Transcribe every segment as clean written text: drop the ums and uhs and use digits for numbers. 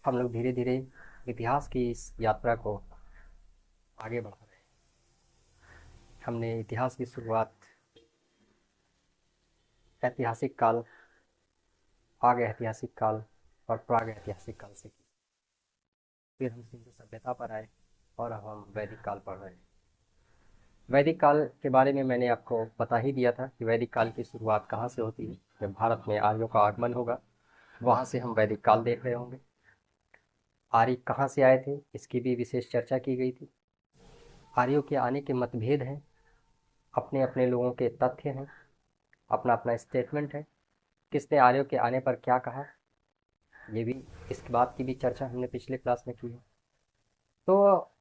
हम लोग धीरे धीरे इतिहास की इस यात्रा को आगे बढ़ा रहे हैं। हमने इतिहास की शुरुआत ऐतिहासिक काल, आग ऐतिहासिक काल और प्राग ऐतिहासिक काल से की। फिर हम सिंधु सभ्यता पर आए और अब हम वैदिक काल पढ़ रहे हैं। वैदिक काल के बारे में मैंने आपको बता ही दिया था कि वैदिक काल की शुरुआत कहाँ से होती है। जब भारत में आर्यों का आगमन होगा, वहाँ से हम वैदिक काल देख रहे होंगे। आर्य कहाँ से आए थे, इसकी भी विशेष चर्चा की गई थी। आर्यों के आने के मतभेद हैं, अपने अपने लोगों के तथ्य हैं, अपना अपना स्टेटमेंट है, किसने आर्यों के आने पर क्या कहा, ये भी, इस बात की भी चर्चा हमने पिछले क्लास में की है। तो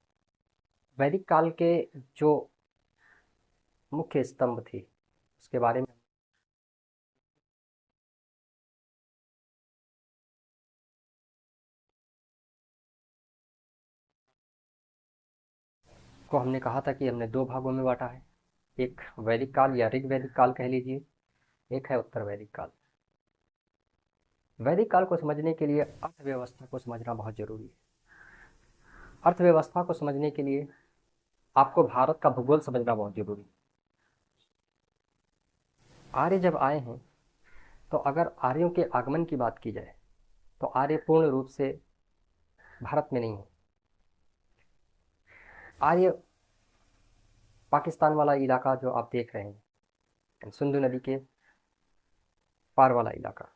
वैदिक काल के जो मुख्य स्तंभ थे उसके बारे में को हमने कहा था कि हमने दो भागों में बांटा है। एक वैदिक काल या ऋग वैदिक काल कह लीजिए, एक है उत्तर वैदिक काल। वैदिक काल को समझने के लिए अर्थव्यवस्था को समझना बहुत जरूरी है। अर्थव्यवस्था को समझने के लिए आपको भारत का भूगोल समझना बहुत जरूरी है। आर्य जब आए हैं, तो अगर आर्यों के आगमन की बात की जाए तो आर्य पूर्ण रूप से भारत में नहीं है। आर्य पाकिस्तान वाला इलाका जो आप देख रहे हैं, सिंधु नदी के पार वाला इलाका,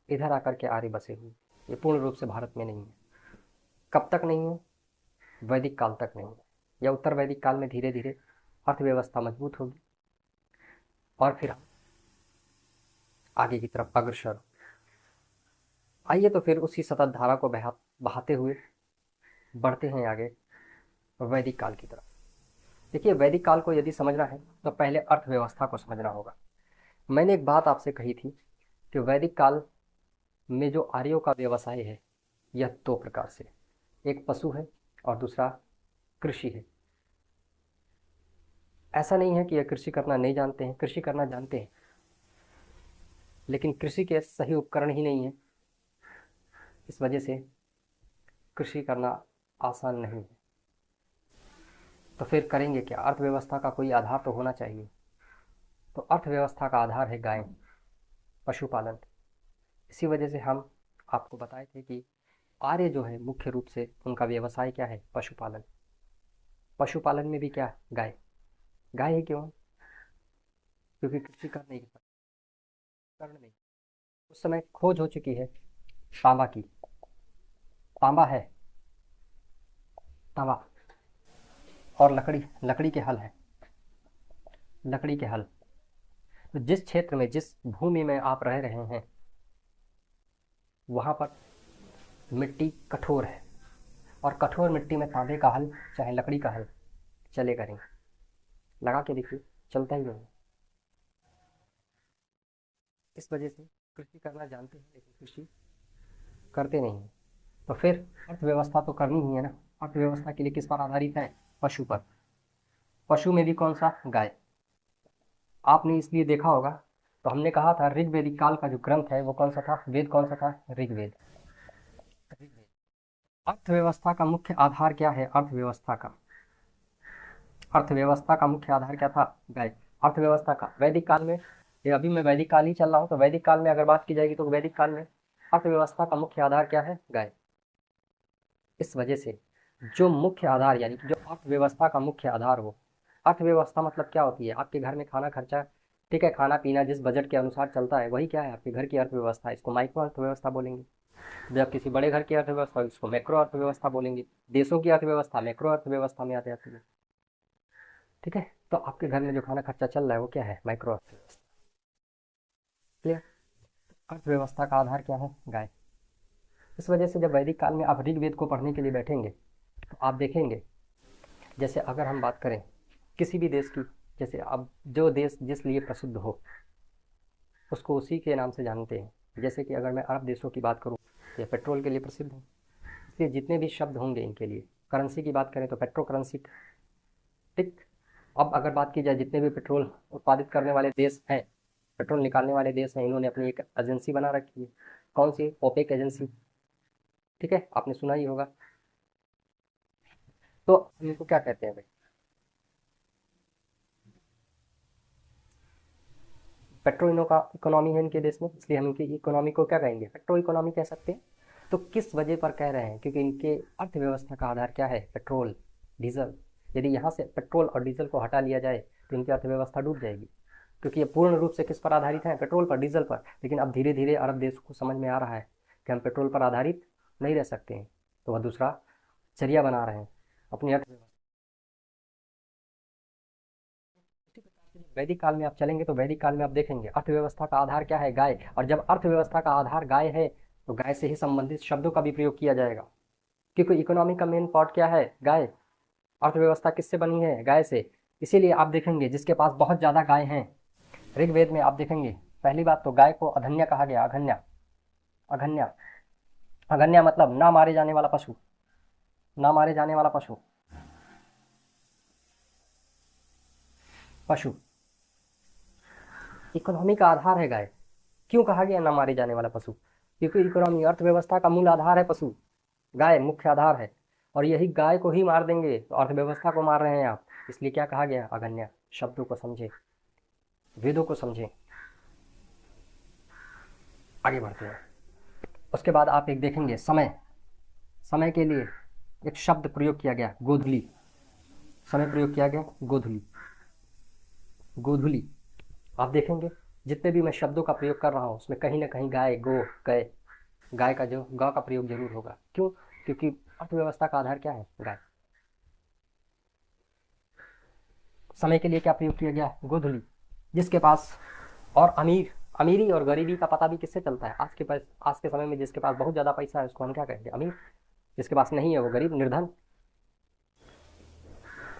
इधर आकर के आर्य बसे हुए, ये पूर्ण रूप से भारत में नहीं है। कब तक नहीं है? वैदिक काल तक नहीं है। या उत्तर वैदिक काल में धीरे धीरे अर्थव्यवस्था मजबूत होगी और फिर हम आगे की तरफ अग्रसर होंगे। आइए तो फिर उसी सतत धारा को बहाते हुए बढ़ते हैं आगे वैदिक काल की तरफ। देखिए, वैदिक काल को यदि समझना है तो पहले अर्थव्यवस्था को समझना होगा। मैंने एक बात आपसे कही थी कि वैदिक काल में जो आर्यों का व्यवसाय है, यह दो प्रकार से, एक पशु है और दूसरा कृषि है। ऐसा नहीं है कि यह कृषि करना नहीं जानते हैं, कृषि करना जानते हैं, लेकिन कृषि के सही उपकरण ही नहीं है। इस वजह से कृषि करना आसान नहीं है। तो फिर करेंगे क्या? अर्थव्यवस्था का कोई आधार तो होना चाहिए। तो अर्थव्यवस्था का आधार है गाय, पशुपालन। इसी वजह से हम आपको बताए थे कि आर्य जो है मुख्य रूप से उनका व्यवसाय क्या है? पशुपालन। पशुपालन में भी क्या है? गाय। गाय ही क्यों? क्योंकि कृषि कर नहीं कर नहीं उस समय खोज हो चुकी है तांबा की। तांबा है, तांबा, और लकड़ी, लकड़ी के हल है, लकड़ी के हल। तो जिस क्षेत्र में, जिस भूमि में आप रह रहे हैं, वहाँ पर मिट्टी कठोर है, और कठोर मिट्टी में तांबे का हल, चाहे लकड़ी का हल, चलेगा नहीं। लगा के देखिए, चलता ही नहीं। इस वजह से कृषि करना जानते हैं लेकिन कृषि करते नहीं हैं। तो फिर अर्थव्यवस्था तो करनी ही है ना। अर्थव्यवस्था के लिए किस पर आधारित है? पशु पर। पशु में भी कौन सा? गाय। आपने इसलिए देखा होगा, तो हमने कहा था ऋग्वेदिक काल का जो ग्रंथ है वो कौन सा था? वेद कौन सा था? ऋग्वेद। ऋग्वेद। अर्थव्यवस्था का मुख्य आधार क्या है? अर्थव्यवस्था का, अर्थव्यवस्था का मुख्य आधार क्या था? गाय। अर्थव्यवस्था का वैदिक काल में, ये अभी मैं वैदिक काल ही चल रहा हूँ, तो वैदिक काल में अगर बात की जाएगी तो वैदिक काल में अर्थव्यवस्था का मुख्य आधार क्या है? गाय। इस वजह से जो मुख्य आधार, यानी कि जो अर्थव्यवस्था का मुख्य आधार हो, अर्थव्यवस्था मतलब क्या होती है? आपके घर में खाना खर्चा, ठीक है, खाना पीना जिस बजट के अनुसार चलता है वही क्या है? आपके घर की अर्थव्यवस्था। इसको माइक्रो अर्थव्यवस्था बोलेंगे। जब किसी बड़े घर की अर्थव्यवस्था, इसको मैक्रो अर्थव्यवस्था बोलेंगे। देशों की अर्थव्यवस्था मैक्रो अर्थव्यवस्था में आ जाती है। ठीक है, तो आपके घर में जो खाना खर्चा चल रहा है वो क्या है? माइक्रो अर्थव्यवस्था। क्लियर? अर्थव्यवस्था का आधार क्या है? गाय। इस वजह से जब वैदिक काल में आप ऋग्वेद को पढ़ने के लिए बैठेंगे तो आप देखेंगे, जैसे अगर हम बात करें किसी भी देश की, जैसे अब जो देश जिस लिए प्रसिद्ध हो उसको उसी के नाम से जानते हैं। जैसे कि अगर मैं अरब देशों की बात करूं तो ये पेट्रोल के लिए प्रसिद्ध है, इसलिए जितने भी शब्द होंगे इनके लिए, करेंसी की बात करें तो पेट्रो करेंसी। ठीक। अब अगर बात की जाए, जितने भी पेट्रोल उत्पादित करने वाले देश हैं, पेट्रोल निकालने वाले देश हैं, इन्होंने अपनी एक एजेंसी बना रखी है। कौन सी? OPEC agency. ठीक है, आपने सुना ही होगा। तो हम इनको क्या कहते हैं भाई? पेट्रो इकोनॉमी है इनके देश में, इसलिए हम इनकी इकोनॉमी को क्या कहेंगे? पेट्रो इकोनॉमी कह सकते हैं। तो किस वजह पर कह रहे हैं? क्योंकि इनके अर्थव्यवस्था का आधार क्या है? Petrol, diesel. यदि यहाँ से पेट्रोल और डीजल को हटा लिया जाए तो इनकी अर्थव्यवस्था डूब जाएगी, क्योंकि ये पूर्ण रूप से किस पर आधारित है? पेट्रोल पर, डीजल पर। लेकिन अब धीरे धीरे अरब देशों को समझ में आ रहा है कि हम पेट्रोल पर आधारित नहीं रह सकते हैं, तो वह दूसरा जरिया बना रहे हैं अपनी अर्थव्यवस्था। वैदिक काल में आप चलेंगे तो वैदिक काल में आप देखेंगे अर्थव्यवस्था का आधार क्या है? गाय। और जब अर्थव्यवस्था का आधार गाय है तो गाय से ही संबंधित शब्दों का भी प्रयोग किया जाएगा, क्योंकि इकोनॉमी का मेन पार्ट क्या है? गाय। अर्थव्यवस्था किससे बनी है? गाय से। इसीलिए आप देखेंगे जिसके पास बहुत ज़्यादा गाय हैं, ऋग्वेद में आप देखेंगे पहली बात तो गाय को अधन्या कहा गया। अघन्या, अघन्या, अघन्या मतलब ना मारे जाने वाला पशु, ना मारे जाने वाला पशु, पशु। इकोनॉमी का आधार है गाय। क्यों कहा गया ना मारे जाने वाला पशु? क्योंकि इकोनॉमी, अर्थव्यवस्था का मूल आधार है पशु, गाय मुख्य आधार है। और यही गाय को ही मार देंगे तो अर्थव्यवस्था को मार रहे हैं आप। इसलिए क्या कहा गया? अगन्य। शब्दों को समझे, वेदों को समझे। आगे बढ़ते हैं। उसके बाद आप एक देखेंगे समय। समय के लिए एक शब्द प्रयोग किया गया, गोधुली। समय प्रयोग किया गया गोधुली, गोधुली। आप देखेंगे जितने भी मैं शब्दों का प्रयोग कर रहा हूँ उसमें कहीं ना कहीं गाय, गो, गए, गाय का जो ग का प्रयोग जरूर होगा। क्यों? क्योंकि अर्थव्यवस्था का आधार क्या है? गाय। समय के लिए क्या प्रयोग किया गया? गोधुली। जिसके पास, और अमीर, अमीरी और गरीबी का पता भी किससे चलता है? आज के समय में जिसके पास बहुत ज़्यादा पैसा है उसको हम क्या कहेंगे? अमीर। जिसके पास नहीं है वो गरीब, निर्धन।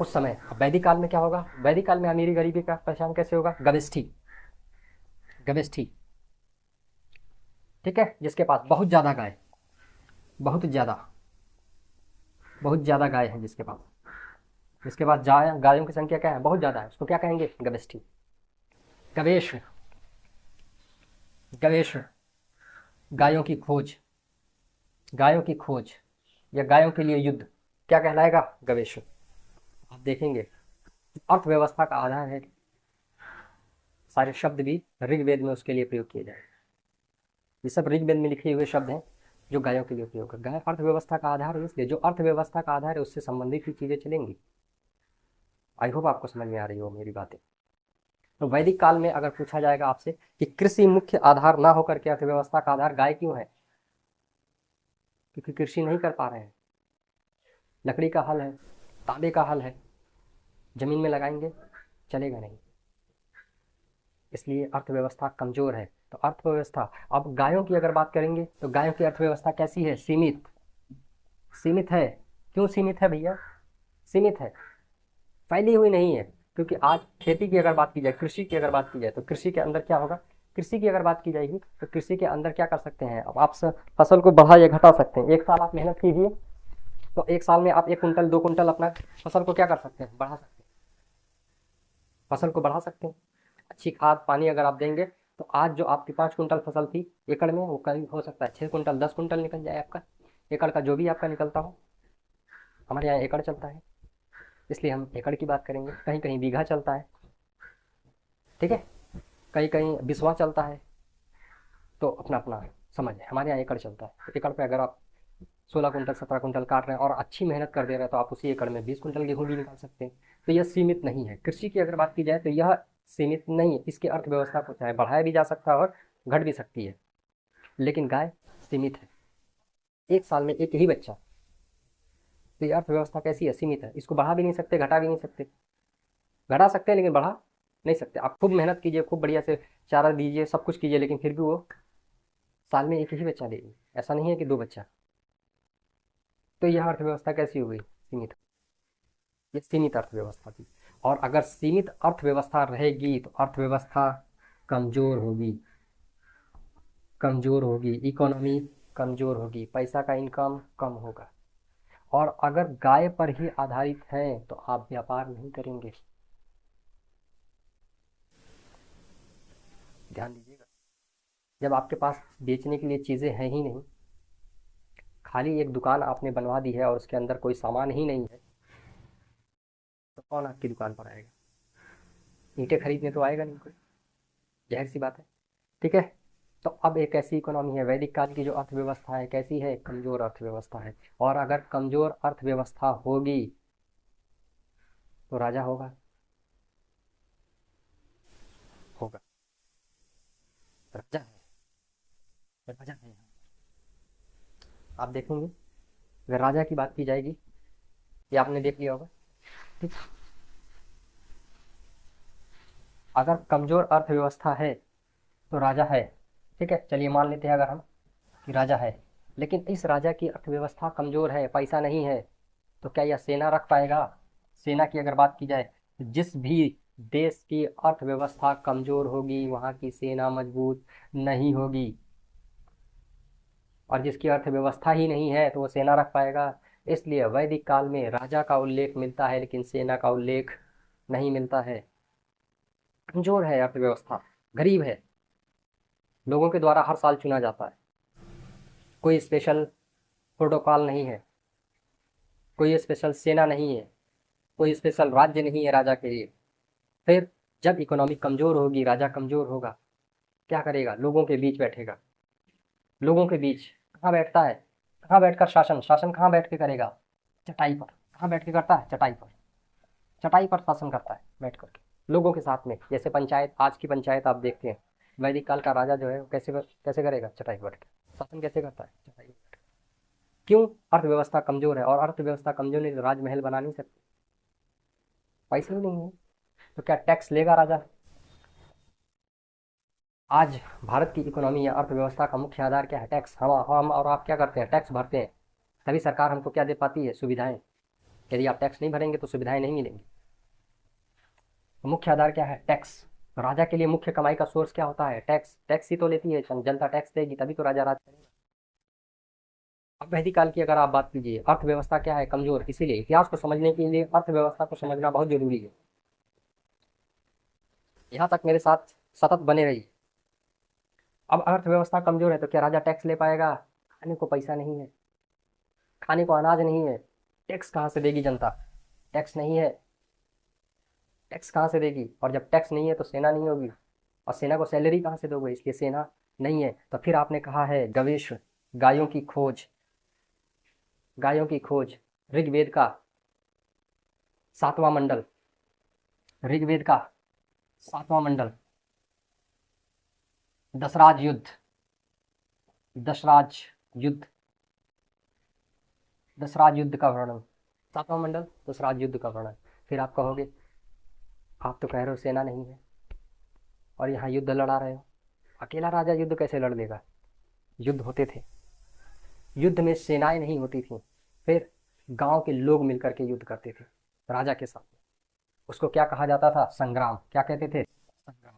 उस समय वैदिक काल में क्या होगा? वैदिक काल में अमीरी गरीबी का पहचान कैसे होगा? गविष्ठी, गविष्ठी। ठीक है, जिसके पास बहुत ज़्यादा गाय, बहुत ज़्यादा, बहुत ज़्यादा गाय है जिसके पास, जिसके पास गायों की संख्या क्या है? बहुत ज़्यादा है, उसको क्या कहेंगे? गविष्ठी। गवेश, गवेश, गायों की खोज, गायों की खोज या गायों के लिए युद्ध क्या कहलाएगा? गवेश। आप देखेंगे अर्थव्यवस्था का आधार है, सारे शब्द भी ऋग्वेद में उसके लिए प्रयोग किए जाए। ये सब ऋग्वेद में लिखे हुए शब्द हैं जो गायों के लिए प्रयोग है। गाय अर्थव्यवस्था का आधार है, इसलिए जो अर्थव्यवस्था का आधार है उससे संबंधित ही चीज़ें चलेंगी। आई होप आपको समझ में आ रही हो मेरी बातें। तो वैदिक काल में अगर पूछा जाएगा आपसे कि कृषि मुख्य आधार ना होकर के अर्थव्यवस्था का आधार गाय क्यों है? क्योंकि कृषि नहीं कर पा रहे हैं, लकड़ी का हल है, तांबे का हल है, जमीन में लगाएंगे चलेगा नहीं, इसलिए अर्थव्यवस्था कमजोर है। तो अर्थव्यवस्था, अब गायों की अगर बात करेंगे तो गायों की अर्थव्यवस्था कैसी है? सीमित, सीमित है। क्यों सीमित है भैया? सीमित है, फैली हुई नहीं है। क्योंकि आज खेती की अगर बात की जाए, कृषि की अगर बात की जाए तो कृषि के अंदर क्या होगा? कृषि की अगर बात की जाएगी तो कृषि के अंदर क्या कर सकते हैं? अब आप फसल को बढ़ा या घटा सकते हैं। एक साल आप मेहनत कीजिए तो एक साल में आप 1 कुंटल 2 कुंटल अपना फसल को क्या कर सकते हैं? बढ़ा सकते हैं, फसल को बढ़ा सकते हैं। अच्छी खाद पानी अगर आप देंगे तो आज जो आपकी 5 कुंटल फसल थी एकड़ में, वो करीब हो सकता है 6 कुंटल 10 कुंटल निकल जाए आपका। एकड़ का जो भी आपका निकलता हो, हमारे यहाँ एकड़ चलता है इसलिए हम एकड़ की बात करेंगे। कहीं कहीं बीघा चलता है, ठीक है, कहीं कहीं बिस्वा चलता है, तो अपना अपना समझ है। हमारे यहाँ एकड़ चलता है, तो एकड़ पे अगर आप 16 कुंटल 17 कुंटल काट रहे हैं और अच्छी मेहनत कर दे रहे हैं तो आप उसी एकड़ में 20 कुंटल गेहूँ भी निकाल सकते हैं। तो यह सीमित नहीं है। कृषि की अगर बात की जाए तो यह सीमित नहीं है, इसकी अर्थव्यवस्था को चाहे बढ़ाया भी जा सकता है और घट भी सकती है। लेकिन गाय सीमित है, एक साल में एक ही बच्चा। तो ये अर्थव्यवस्था कैसी है? सीमित है, इसको बढ़ा भी नहीं सकते, घटा भी नहीं सकते। घटा सकते हैं लेकिन बढ़ा नहीं सकते। आप खूब मेहनत कीजिए, खूब बढ़िया से चारा दीजिए, सब कुछ कीजिए, लेकिन फिर भी वो साल में एक ही बच्चा देगी। ऐसा नहीं है कि 2 बच्चा। तो यह अर्थव्यवस्था कैसी हो गई? सीमित। ये सीमित अर्थव्यवस्था थी। और अगर सीमित अर्थव्यवस्था रहेगी तो अर्थव्यवस्था कमजोर होगी, कमजोर होगी, इकोनॉमी कमजोर होगी, पैसा का इनकम कम होगा। और अगर गाय पर ही आधारित हैं तो आप व्यापार नहीं करेंगे। ध्यान दीजिएगा, जब आपके पास बेचने के लिए चीज़ें हैं ही नहीं, खाली एक दुकान आपने बनवा दी है और उसके अंदर कोई सामान ही नहीं है, तो कौन आपकी दुकान पर आएगा? ईंटें खरीदने तो आएगा नहीं कोई, जाहिर सी बात है। ठीक है। तो अब एक ऐसी इकोनॉमी है, वैदिक काल की जो अर्थव्यवस्था है कैसी है? कमजोर अर्थव्यवस्था है। और अगर कमजोर अर्थव्यवस्था होगी तो राजा होगा राजा है, राजा है यहाँ। आप देखेंगे, अगर राजा की बात की जाएगी, ये आपने देख लिया होगा। ठीक। अगर कमजोर अर्थव्यवस्था है तो राजा है। ठीक है, चलिए मान लेते हैं अगर हम कि राजा है, लेकिन इस राजा की अर्थव्यवस्था कमजोर है, पैसा नहीं है, तो क्या यह सेना रख पाएगा? सेना की अगर बात की जाए, जिस भी देश की अर्थव्यवस्था कमजोर होगी वहाँ की सेना मजबूत नहीं होगी। और जिसकी अर्थव्यवस्था ही नहीं है तो वो सेना रख पाएगा? इसलिए वैदिक काल में राजा का उल्लेख मिलता है लेकिन सेना का उल्लेख नहीं मिलता है। कमजोर है अर्थव्यवस्था, गरीब है, लोगों के द्वारा हर साल चुना जाता है, कोई स्पेशल प्रोटोकॉल नहीं है, कोई स्पेशल सेना नहीं है, कोई स्पेशल राज्य नहीं है राजा के लिए। फिर जब इकोनॉमी कमजोर होगी, राजा कमजोर होगा, क्या करेगा? लोगों के बीच बैठेगा। लोगों के बीच कहाँ बैठता है? कहाँ बैठकर शासन? शासन कहाँ बैठ के करेगा? चटाई पर। कहाँ बैठ के करता है? चटाई पर। चटाई पर शासन करता है बैठ करके लोगों के साथ में। जैसे पंचायत, आज की पंचायत आप देखते हैं, वैदिक काल का राजा जो है वो कैसे कैसे करेगा? चटाई पर बैठ के शासन कैसे करता है? चटाई पर बैठ के। क्यों? अर्थव्यवस्था कमजोर है, और अर्थव्यवस्था कमजोर नहीं तो राजमहल बना नहीं सकते, पैसे ही नहीं है। तो क्या टैक्स लेगा राजा? आज भारत की इकोनॉमी या अर्थव्यवस्था का मुख्य आधार क्या है? टैक्स। हम और आप क्या करते हैं? टैक्स भरते हैं, तभी सरकार हमको क्या दे पाती है? सुविधाएं। यदि आप टैक्स नहीं भरेंगे तो सुविधाएं नहीं मिलेंगी। तो मुख्य आधार क्या है? टैक्स। तो राजा के लिए मुख्य कमाई का सोर्स क्या होता है? टैक्स। टैक्स ही तो लेती है जनता, टैक्स देगी तभी तो राजा राज करेगा। अब वैदिक काल की अगर आप बात कीजिए, अर्थव्यवस्था क्या है? कमजोर। इसीलिए इतिहास को समझने के लिए अर्थव्यवस्था को समझना बहुत जरूरी है। यहाँ तक मेरे साथ सतत बने रहिए। अब अर्थव्यवस्था कमजोर है तो क्या राजा टैक्स ले पाएगा? खाने को पैसा नहीं है, खाने को अनाज नहीं है, टैक्स कहाँ से देगी जनता? टैक्स नहीं है, टैक्स कहाँ से देगी? और जब टैक्स नहीं है तो सेना नहीं होगी, और सेना को सैलरी कहाँ से दोगे? इसलिए सेना नहीं है। तो फिर आपने कहा है गवेश, गायों की खोज, गायों की खोज। ऋग्वेद का 7वां मंडल, ऋग्वेद का 7वां मंडल, दशराज युद्ध, दशराज युद्ध, दशराज युद्ध का वर्णन। 7वां मंडल दशराज युद्ध का वर्णन। फिर आप कहोगे आप तो कह रहे हो सेना नहीं है और यहाँ युद्ध लड़ा रहे हो, अकेला राजा युद्ध कैसे लड़ लेगा? युद्ध होते थे, युद्ध में सेनाएं नहीं होती थी, फिर गांव के लोग मिलकर के युद्ध करते थे राजा के साथ। उसको क्या कहा जाता था? संग्राम। क्या कहते थे? संग्राम।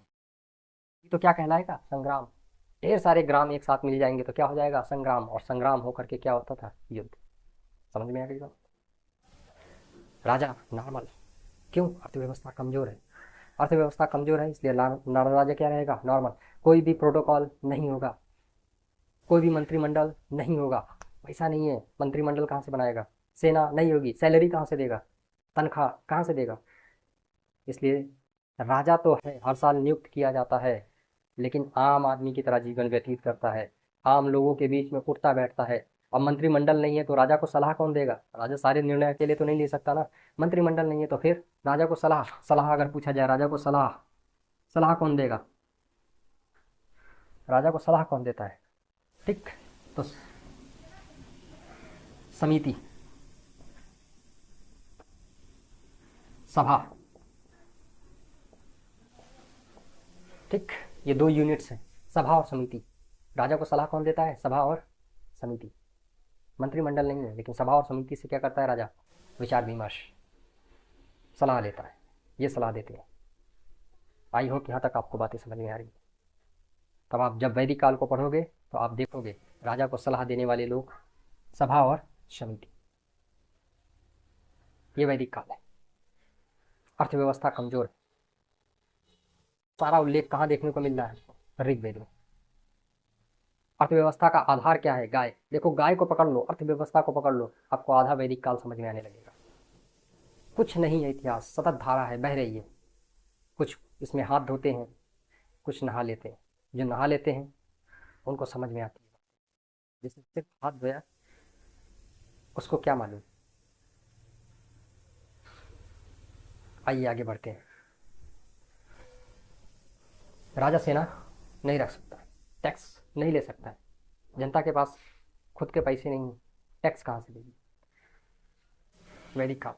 ये तो क्या कहलाएगा? संग्राम। ढेर सारे ग्राम एक साथ मिल जाएंगे तो क्या हो जाएगा? संग्राम। और संग्राम होकर के क्या होता था? युद्ध। समझ में आ गई बात? राजा नॉर्मल। क्यों? अर्थव्यवस्था कमजोर है। अर्थव्यवस्था कमजोर है इसलिए राजा क्या रहेगा? नॉर्मल। कोई भी प्रोटोकॉल नहीं होगा, कोई भी मंत्रिमंडल नहीं होगा, पैसा नहीं है, मंत्रिमंडल कहाँ से बनाएगा? सेना नहीं होगी, सैलरी कहाँ से देगा? तनख्वाह कहाँ से देगा? इसलिए राजा तो है, हर साल नियुक्त किया जाता है, लेकिन आम आदमी की तरह जीवन व्यतीत करता है, आम लोगों के बीच में उठता बैठता है। अब मंत्रिमंडल नहीं है तो राजा को सलाह कौन देगा? राजा सारे निर्णय अकेले तो नहीं ले सकता ना। मंत्रिमंडल नहीं है तो फिर राजा को सलाह, सलाह अगर पूछा जाए राजा को सलाह, सलाह कौन देगा? राजा को सलाह कौन देता है? ठीक। तो समिति, सभा। ठीक। ये दो यूनिट्स हैं, सभा और समिति। राजा को सलाह कौन देता है? सभा और समिति। मंत्रिमंडल नहीं है लेकिन सभा और समिति से क्या करता है राजा? विचार विमर्श, सलाह लेता है, ये सलाह देते हैं। आई होप यहाँ तक आपको बातें समझ में आ रही है। तब आप जब वैदिक काल को पढ़ोगे तो आप देखोगे राजा को सलाह देने वाले लोग सभा और समिति। ये वैदिक काल है। अर्थव्यवस्था कमजोर है। सारा उल्लेख कहाँ देखने को मिल रहा है? ऋग्वेद में। अर्थव्यवस्था का आधार क्या है? गाय। देखो, गाय को पकड़ लो, अर्थव्यवस्था को पकड़ लो, आपको आधा वैदिक काल समझ में आने लगेगा। कुछ नहीं है इतिहास, सतत धारा है, बह रही है। कुछ इसमें हाथ धोते हैं, कुछ नहा लेते हैं। जो नहा लेते हैं उनको समझ में आती है, जिसने सिर्फ हाथ धोया उसको क्या मालूम। आइए आगे बढ़ते हैं। राजा सेना नहीं रख सकता, टैक्स नहीं ले सकता है, जनता के पास खुद के पैसे नहीं, टैक्स कहाँ से देगी? वैदिक काल।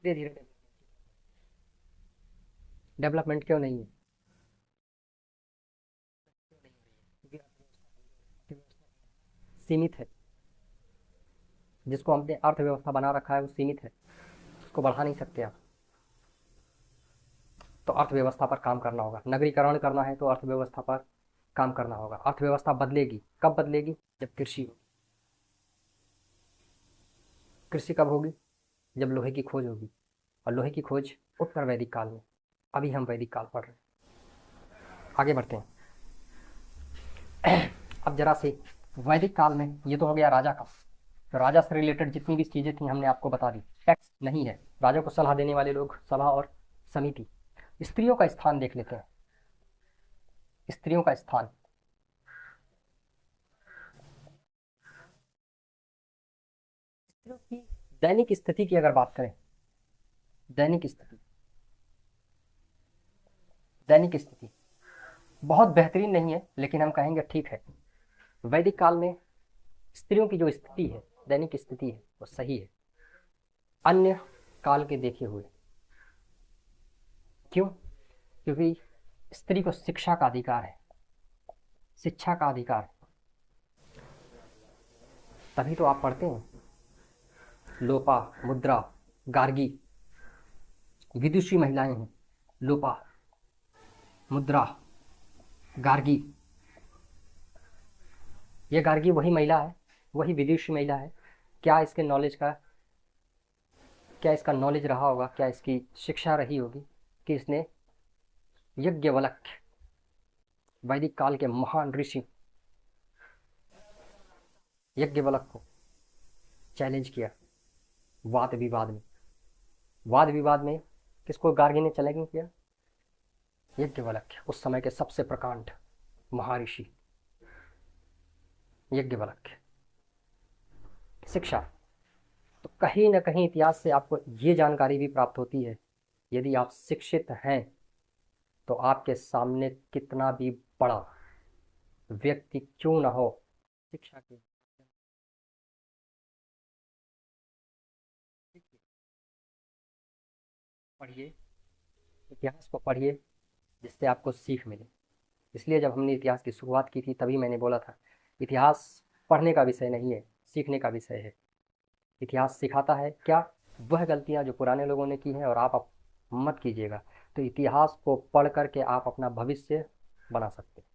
धीरे धीरे डेवलपमेंट क्यों नहीं है? क्योंकि अर्थव्यवस्था सीमित है। जिसको हमने अर्थव्यवस्था बना रखा है वो सीमित है, उसको बढ़ा नहीं सकते आप। तो अर्थव्यवस्था पर काम करना होगा। नगरीकरण करना है तो अर्थव्यवस्था पर काम करना होगा। अर्थव्यवस्था बदलेगी, कब बदलेगी? जब कृषि होगी। कृषि कब होगी? जब लोहे की खोज होगी, और लोहे की खोज उत्तर वैदिक काल में। अभी हम वैदिक काल पढ़ रहे हैं, आगे बढ़ते हैं। अब जरा से वैदिक काल में, ये तो हो गया राजा का। तो राजा से रिलेटेड जितनी भी चीज़ें थी हमने आपको बता दी। टैक्स नहीं है, राजा को सलाह देने वाले लोग, सलाह और समिति। स्त्रियों का स्थान देख लेते हैं। स्त्रियों का स्थान, स्त्रियों की दैनिक स्थिति की अगर बात करें, दैनिक स्थिति, दैनिक स्थिति बहुत बेहतरीन नहीं है, लेकिन हम कहेंगे ठीक है। वैदिक काल में स्त्रियों की जो स्थिति है, दैनिक स्थिति है, वो सही है अन्य काल के देखे हुए। क्यों? क्योंकि स्त्री को शिक्षा का अधिकार है, शिक्षा का अधिकार है। तभी तो आप पढ़ते हैं लोपा, मुद्रा, गार्गी, विदुषी महिलाएं हैं। लोपा, मुद्रा, गार्गी। ये गार्गी वही महिला है, वही विदुषी महिला है। क्या इसके नॉलेज का, क्या इसका नॉलेज रहा होगा, क्या इसकी शिक्षा रही होगी कि इसने यज्ञवल्क्य, वैदिक काल के महान ऋषि यज्ञवल्क्य को चैलेंज किया वाद विवाद में। वाद विवाद में किसको गार्गी ने चैलेंज किया? यज्ञवल्क्य, उस समय के सबसे प्रकांड महर्षि यज्ञवल्क्य। शिक्षा, तो कहीं ना कहीं इतिहास से आपको ये जानकारी भी प्राप्त होती है, यदि आप शिक्षित हैं तो आपके सामने कितना भी बड़ा व्यक्ति क्यों ना हो, शिक्षा के पढ़िए, इतिहास को पढ़िए, जिससे आपको सीख मिले। इसलिए जब हमने इतिहास की शुरुआत की थी तभी मैंने बोला था, इतिहास पढ़ने का विषय नहीं है, सीखने का विषय है। इतिहास सिखाता है क्या? वह गलतियां जो पुराने लोगों ने की हैं और आप मत कीजिएगा। तो इतिहास को पढ़ करके आप अपना भविष्य बना सकते हैं।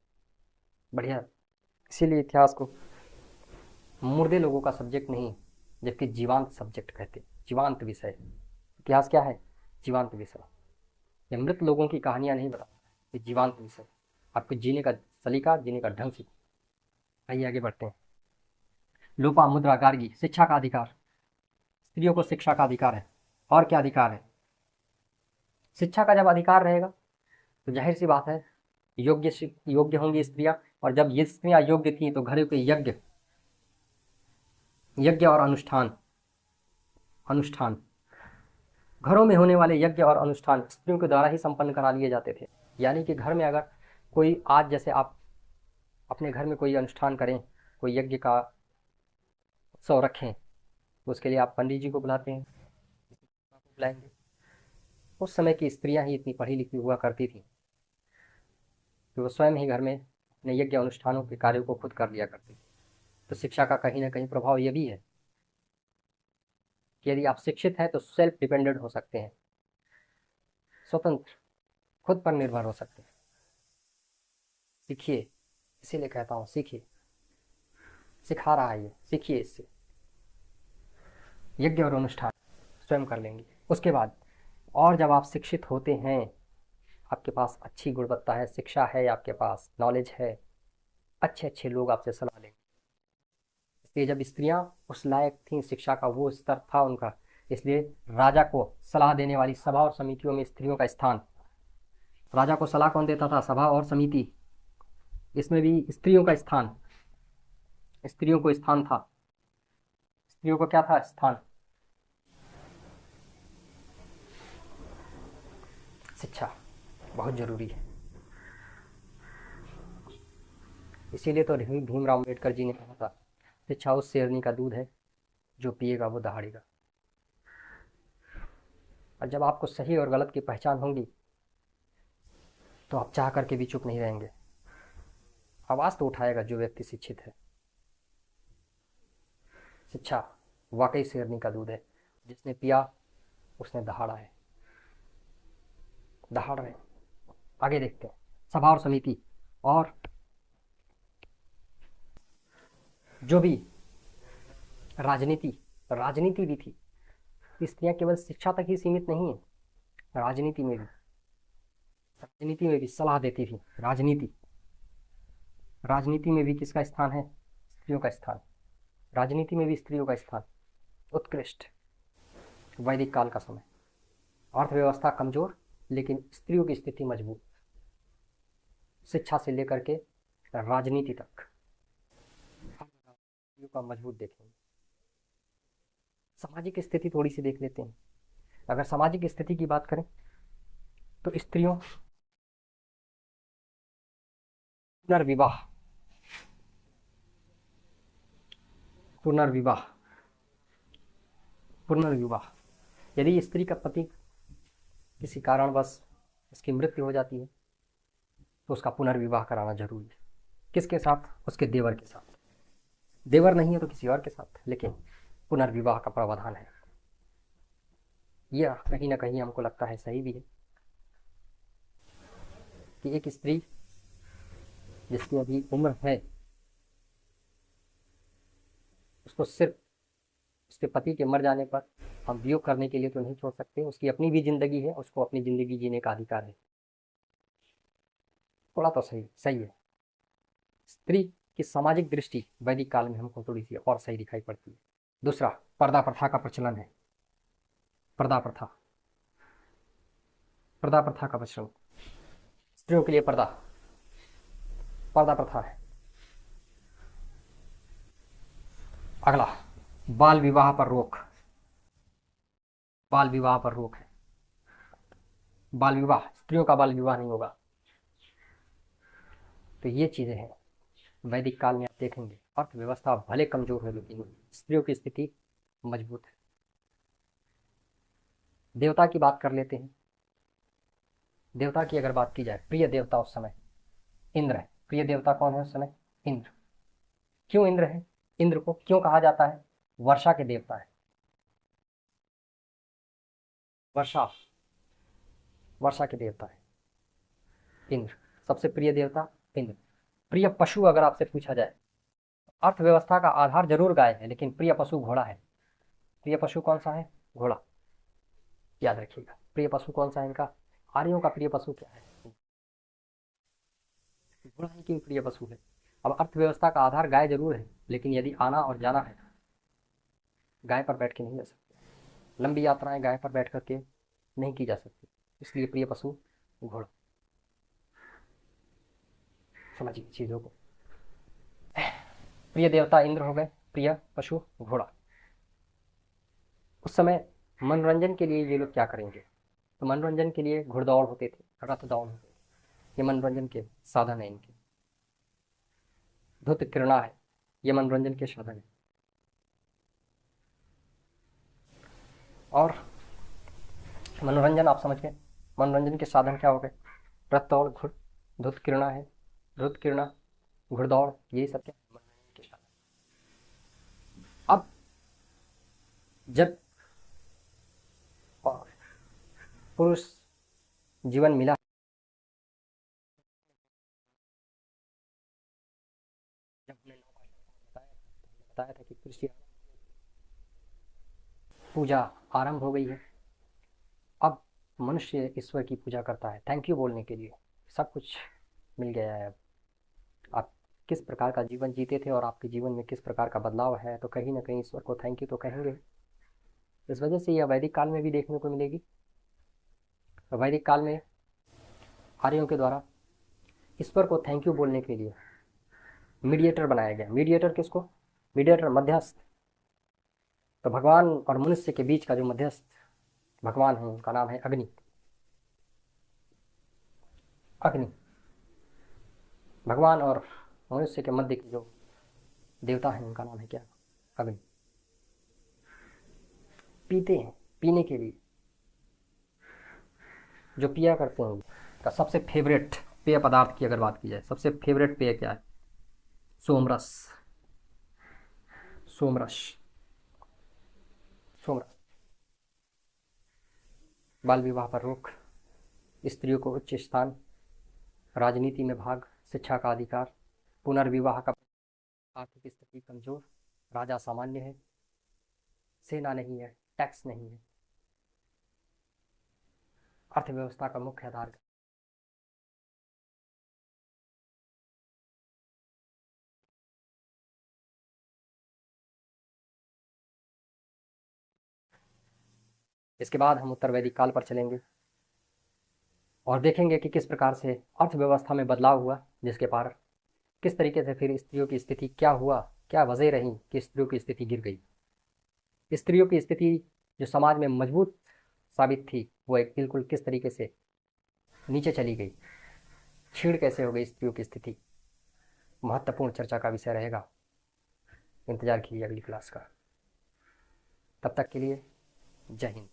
बढ़िया। इसीलिए इतिहास को मुर्दे लोगों का सब्जेक्ट नहीं, जबकि जीवांत सब्जेक्ट कहते हैं, जीवांत विषय। इतिहास क्या है? जीवांत विषय। ये मृत लोगों की कहानियां नहीं बताता, ये जीवांत विषय, आपको जीने का सलीका, जीने का ढंग सीखो। आइए आगे बढ़ते हैं। लोपा, मुद्रा, गार्गी। शिक्षा का अधिकार, स्त्रियों को शिक्षा का अधिकार है। और क्या अधिकार है? शिक्षा का जब अधिकार रहेगा तो जाहिर सी बात है योग्य होंगी स्त्रियां। और जब ये स्त्रियां योग्य थी तो घरों के यज्ञ, यज्ञ और अनुष्ठान, अनुष्ठान, घरों में होने वाले यज्ञ और अनुष्ठान स्त्रियों के द्वारा ही संपन्न करा लिए जाते थे। यानी कि घर में अगर कोई, आज जैसे आप अपने घर में कोई अनुष्ठान करें, कोई यज्ञ का उत्सव रखें, तो उसके लिए आप पंडित जी को बुलाते हैं, बुलाएंगे। उस समय की स्त्रियां ही इतनी पढ़ी लिखी हुआ करती थी कि वो स्वयं ही घर में अपने यज्ञ अनुष्ठानों के कार्यों को खुद कर लिया करती थी। तो शिक्षा का कहीं ना कहीं प्रभाव ये भी है कि यदि आप शिक्षित हैं तो सेल्फ डिपेंडेंट हो सकते हैं, स्वतंत्र, खुद पर निर्भर हो सकते हैं। सीखिए, इसीलिए कहता हूँ सीखिए, सिखा रहा है ये, सीखिए इससे। यज्ञ और अनुष्ठान स्वयं कर लेंगे। उसके बाद और जब आप शिक्षित होते हैं आपके पास अच्छी गुणवत्ता है, शिक्षा है, आपके पास नॉलेज है, अच्छे अच्छे लोग आपसे सलाह लेंगे। इसलिए जब स्त्रियां उस लायक थीं, शिक्षा का वो स्तर था उनका, इसलिए राजा को सलाह देने वाली सभा और समितियों में स्त्रियों का स्थान। राजा को सलाह कौन देता था? सभा और समिति, इसमें भी स्त्रियों का स्थान, स्त्रियों को स्थान था। स्त्रियों को क्या था? स्थान। शिक्षा बहुत जरूरी है। इसीलिए तो भीमराव अम्बेडकर जी ने कहा था, शिक्षा उस शेरनी का दूध है जो पिएगा वो दहाड़ेगा। और जब आपको सही और गलत की पहचान होगी तो आप चाह करके भी चुप नहीं रहेंगे, आवाज़ तो उठाएगा जो व्यक्ति शिक्षित है। शिक्षा वाकई शेरनी का दूध है, जिसने पिया उसने दहाड़ा है, दहाड़ रहे। आगे देखते हैं सभा और समिति। और जो भी राजनीति, राजनीति भी थी। स्त्रियां केवल शिक्षा तक ही सीमित नहीं है, राजनीति में भी, राजनीति में भी सलाह देती थी। राजनीति, राजनीति में भी किसका स्थान है? स्त्रियों का स्थान। राजनीति में भी स्त्रियों का स्थान उत्कृष्ट। वैदिक काल का समय, अर्थव्यवस्था कमजोर लेकिन स्त्रियों की स्थिति मजबूत। शिक्षा से लेकर के राजनीति तक स्त्रियों का मजबूत देखेंगे। सामाजिक स्थिति थोड़ी सी देख लेते हैं। अगर सामाजिक स्थिति की बात करें तो स्त्रियों पुनर्विवाह, पुनर्विवाह, पुनर्विवाह, यदि स्त्री का पति किसी कारणवश उसकी मृत्यु हो जाती है तो उसका पुनर्विवाह कराना जरूरी है। किसके साथ? उसके देवर के साथ। देवर नहीं है तो किसी और के साथ, लेकिन पुनर्विवाह का प्रावधान है। यह कहीं ना कहीं हमको लगता है सही भी है कि एक स्त्री जिसकी अभी उम्र है, उसको सिर्फ उसके पति के मर जाने पर हम वियोग करने के लिए तो नहीं छोड़ सकते। उसकी अपनी भी जिंदगी है, उसको अपनी जिंदगी जीने का अधिकार है। थोड़ा तो सही सही है। स्त्री की सामाजिक दृष्टि वैदिक काल में हमको थोड़ी सी और सही दिखाई पड़ती है। दूसरा, पर्दा प्रथा का प्रचलन है। पर्दा प्रथा, पर्दा प्रथा का प्रचलन, स्त्रियों के लिए पर्दा, पर्दा प्रथा है। अगला, बाल विवाह पर रोक। बाल विवाह पर रोक है। बाल विवाह, स्त्रियों का बाल विवाह नहीं होगा। तो ये चीजें हैं वैदिक काल में। आप देखेंगे अर्थव्यवस्था भले कमजोर है लेकिन स्त्रियों की स्थिति मजबूत है। देवता की बात कर लेते हैं। देवता की अगर बात की जाए, प्रिय देवता उस समय इंद्र है। प्रिय देवता कौन है उस समय? इंद्र। क्यों इंद्र है? इंद्र को क्यों कहा जाता है? वर्षा के देवता है। वर्षा, वर्षा के देवता है इंद्र। सबसे प्रिय देवता इंद्र। प्रिय पशु अगर आपसे पूछा जाए, अर्थव्यवस्था का आधार जरूर गाय है लेकिन प्रिय पशु घोड़ा है। प्रिय पशु कौन सा है? घोड़ा। याद रखिएगा प्रिय पशु कौन सा है इनका। आर्यों का प्रिय पशु क्या है? घोड़ा ही क्यों प्रिय पशु है? अब अर्थव्यवस्था का आधार गाय जरूर है लेकिन यदि आना और जाना है, गाय पर बैठ के नहीं जा सकते। लंबी यात्राएं गाय पर बैठ करके नहीं की जा सकती, इसलिए प्रिय पशु घोड़ा। समझिए चीजों को। प्रिय देवता इंद्र हो गए, प्रिय पशु घोड़ा। उस समय मनोरंजन के लिए ये लोग क्या करेंगे? तो मनोरंजन के लिए घुड़दौड़ होते थे, रथ दौड़ होते थे। ये मनोरंजन के साधन है इनके। धुत क्रीड़ा है, ये मनोरंजन के साधन है। और मनोरंजन आप समझ गए, मनोरंजन के साधन क्या हो गए? रथ दौड़, घुड़, धुत क्रीड़ा है, धुत क्रीड़ा, घुड़दौड़, ये सब क्या मनोरंजन के साधन। अब जब पुरुष जीवन मिला, जब हमने बताया था कि कृषि पूजा आरंभ हो गई है। अब मनुष्य ईश्वर की पूजा करता है थैंक यू बोलने के लिए। सब कुछ मिल गया है अब। आप किस प्रकार का जीवन जीते थे और आपके जीवन में किस प्रकार का बदलाव है, तो कहीं ना कहीं ईश्वर को थैंक यू तो कहेंगे। इस वजह से यह वैदिक काल में भी देखने को मिलेगी। वैदिक काल में आर्यों के द्वारा ईश्वर को थैंक यू बोलने के लिए मीडिएटर बनाया गया। मीडिएटर किसको? मीडिएटर, मध्यस्थ। तो भगवान और मनुष्य के बीच का जो मध्यस्थ भगवान है उनका नाम है अग्नि। अग्नि भगवान और मनुष्य के मध्य के जो देवता हैं उनका नाम है क्या? अग्नि। पीते हैं, पीने के लिए जो पिया करते हैं का सबसे फेवरेट पेय पदार्थ की अगर बात की जाए, सबसे फेवरेट पेय क्या है? सोमरस। सोमरस। सोमरस। बाल विवाह पर रोक, स्त्रियों को उच्च स्थान, राजनीति में भाग, शिक्षा का अधिकार, पुनर्विवाह का, आर्थिक स्थिति कमजोर, राजा सामान्य है, सेना नहीं है, टैक्स नहीं है, अर्थव्यवस्था का मुख्य आधार। इसके बाद हम उत्तर वैदिक काल पर चलेंगे और देखेंगे कि किस प्रकार से अर्थव्यवस्था में बदलाव हुआ, जिसके पार किस तरीके से फिर स्त्रियों की स्थिति क्या हुआ, क्या वजह रही कि स्त्रियों की स्थिति गिर गई। स्त्रियों की स्थिति जो समाज में मजबूत साबित थी वो एक बिल्कुल किस तरीके से नीचे चली गई, छीड़ कैसे हो गई स्त्रियों की स्थिति। महत्वपूर्ण चर्चा का विषय रहेगा। इंतजार कीजिए अगली क्लास का। तब तक के लिए जय हिंद।